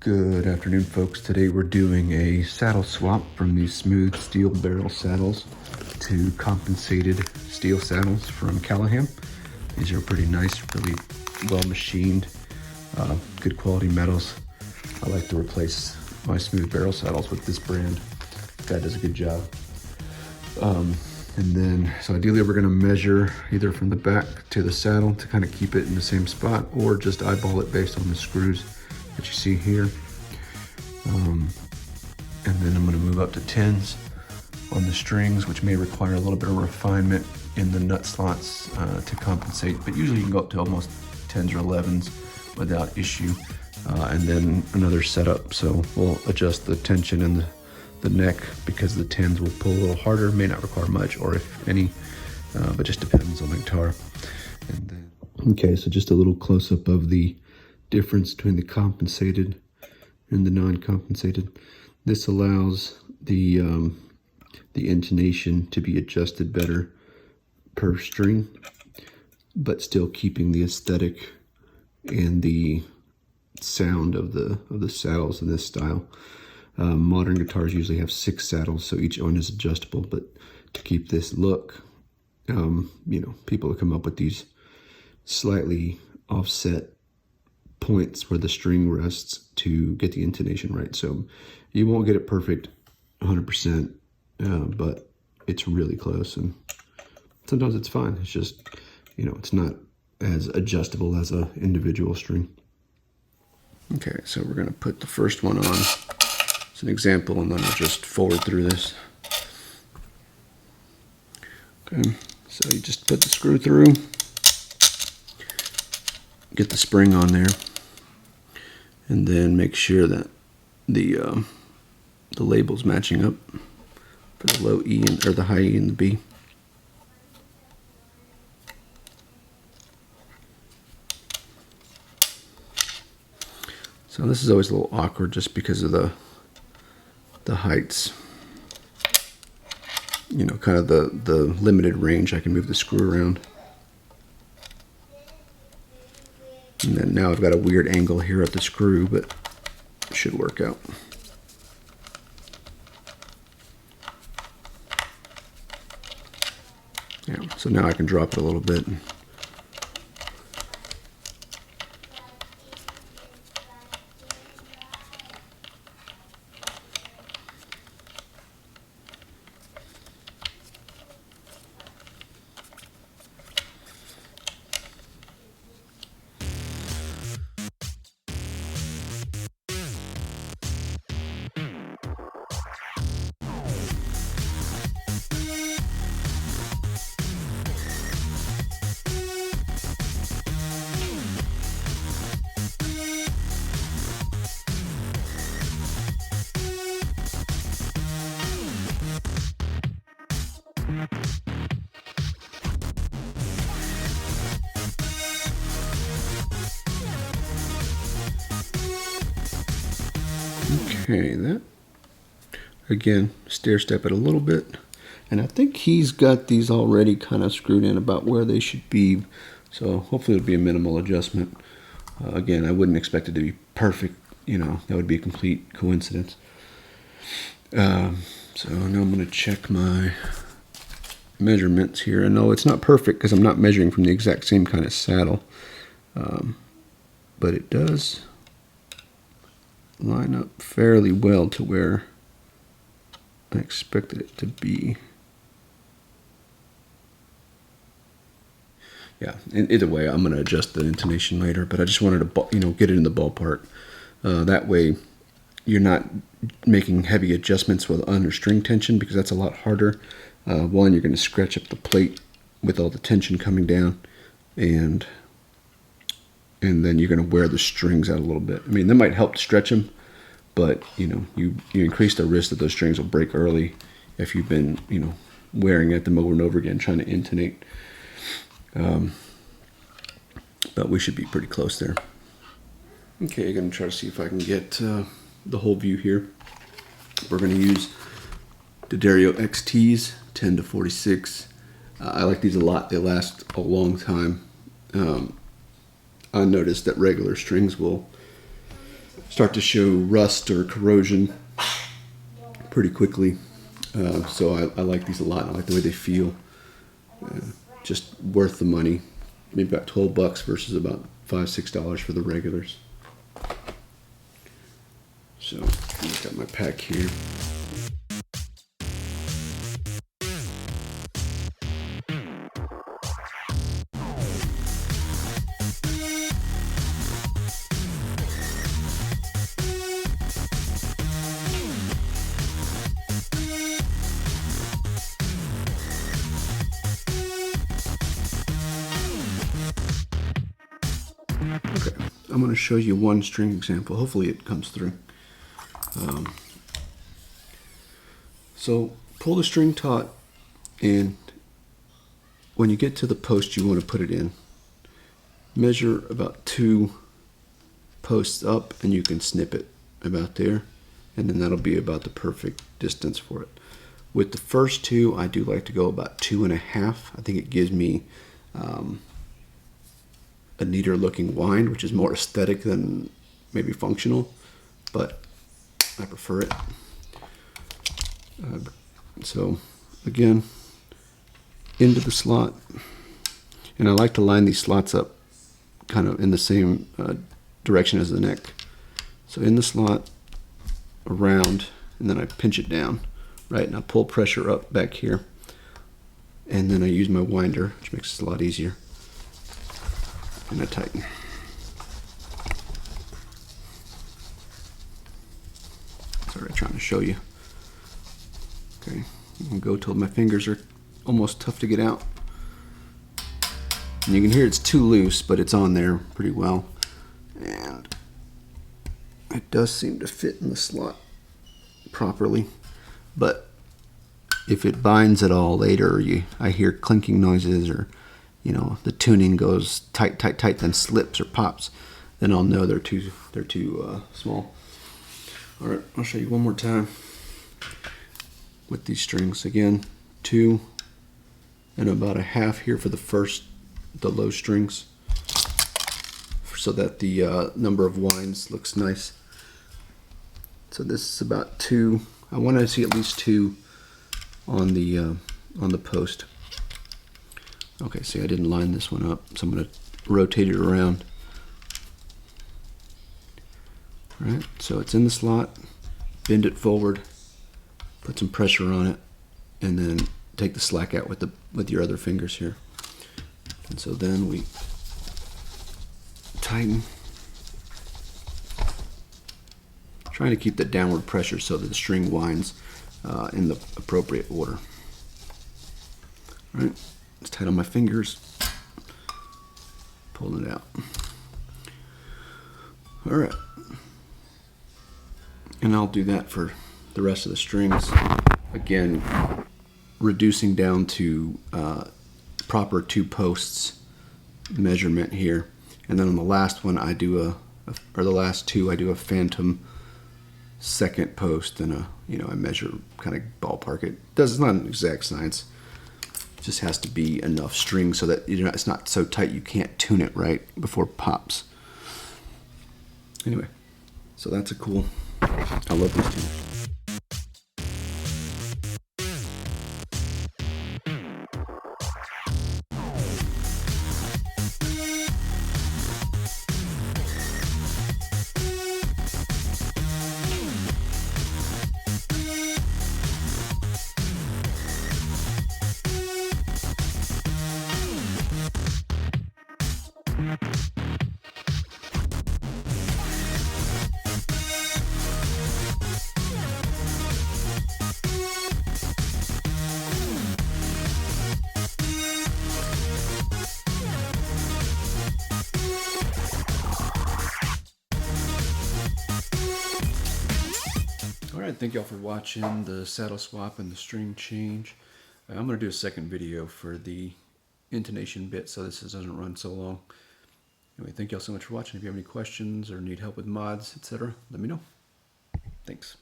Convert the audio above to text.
Good afternoon, folks. Today we're doing a saddle swap from these smooth steel barrel saddles to compensated steel saddles from Callaham. These are pretty nice, really well machined, good quality metals. I like to replace my smooth barrel saddles with this brand. Guy does a good job. So ideally we're gonna measure either from the back to the saddle to kind of keep it in the same spot, or just eyeball it based on the screws that you see here. And then I'm going to move up to 10s on the strings, which may require a little bit of refinement in the nut slots to compensate, but usually you can go up to almost 10s or 11s without issue. And then another setup, so we'll adjust the tension in the neck, because the 10s will pull a little harder, may not require much, or if any, but just depends on the guitar. And then, okay, so just a little close-up of the difference between the compensated and the non-compensated. This allows the intonation to be adjusted better per string, but still keeping the aesthetic and the sound of the saddles in this style. Modern guitars usually have 6 saddles, so each one is adjustable, but to keep this look, people have come up with these slightly offset points where the string rests to get the intonation right. So you won't get it perfect 100%, but it's really close, and sometimes it's fine. It's just, it's not as adjustable as an individual string. Okay, so we're going to put the first one on as an example, and then we'll just forward through this. Okay, so you just put the screw through, get the spring on there, and then make sure that the label's matching up for the low E or the high E and the B. So this is always a little awkward just because of the heights. Kind of the limited range I can move the screw around. And then now I've got a weird angle here at the screw, but it should work out. Yeah, so now I can drop it a little bit. Okay, that, again, stair step it a little bit, and I think he's got these already kind of screwed in about where they should be, so hopefully it'll be a minimal adjustment. Again, I wouldn't expect it to be perfect, that would be a complete coincidence. So now I'm going to check my measurements here, and no, it's not perfect because I'm not measuring from the exact same kind of saddle, but it does line up fairly well to where I expected it to be. Yeah, either way, I'm going to adjust the intonation later, but I just wanted to, get it in the ballpark. That way, you're not making heavy adjustments with under string tension, because that's a lot harder. One, you're going to scratch up the plate with all the tension coming down, and then you're going to wear the strings out a little bit. I mean, that might help stretch them, but you increase the risk that those strings will break early if you've been wearing at them over and over again trying to intonate. But we should be pretty close there. Okay, I'm going to try to see if I can get the whole view here. We're going to use the Dario XTs 10 to 46. I like these a lot. They last a long time. I noticed that regular strings will start to show rust or corrosion pretty quickly. So I like these a lot. I like the way they feel. Just worth the money. Maybe about $12 versus about $5-6 for the regulars. So I've got my pack here. Okay, I'm going to show you one string example. Hopefully it comes through. So pull the string taut, and when you get to the post you want to put it in, measure about 2 posts up, and you can snip it about there, and then that'll be about the perfect distance for it. With the first 2, I do like to go about 2.5. I think it gives me a neater looking wind, which is more aesthetic than maybe functional, but I prefer it. So again, into the slot, and I like to line these slots up kind of in the same direction as the neck. So in the slot, around, and then I pinch it down, right? And I pull pressure up back here, and then I use my winder, which makes it a lot easier, and I tighten. Sorry, I'm trying to show you. Okay, you can go till my fingers are almost tough to get out. And you can hear it's too loose, but it's on there pretty well. And it does seem to fit in the slot properly. But if it binds at all later, I hear clinking noises, or the tuning goes tight, tight, tight, then slips or pops, then I'll know they're too small. All right, I'll show you one more time with these strings. Again, 2 and about 1/2 here for the low strings, so that the number of winds looks nice. So this is about 2. I want to see at least 2 on the post. Okay, see, I didn't line this one up, so I'm going to rotate it around. All right, so it's in the slot, bend it forward, put some pressure on it, and then take the slack out with your other fingers here. And so then we tighten, trying to keep the downward pressure so that the string winds in the appropriate order. All right, it's tight on my fingers, pulling it out. All right, and I'll do that for the rest of the strings. Again, reducing down to proper 2 posts measurement here, and then on the last one I do the last 2 I do a phantom second post, and I measure, kind of ballpark it. It's not an exact science. It just has to be enough string so that it's not so tight you can't tune it right before it pops. Anyway, so that's a cool. I love these tunes. Alright, thank y'all for watching the saddle swap and the string change. I'm going to do a second video for the intonation bit so this doesn't run so long. Anyway, thank y'all so much for watching. If you have any questions or need help with mods, etc., let me know. Thanks.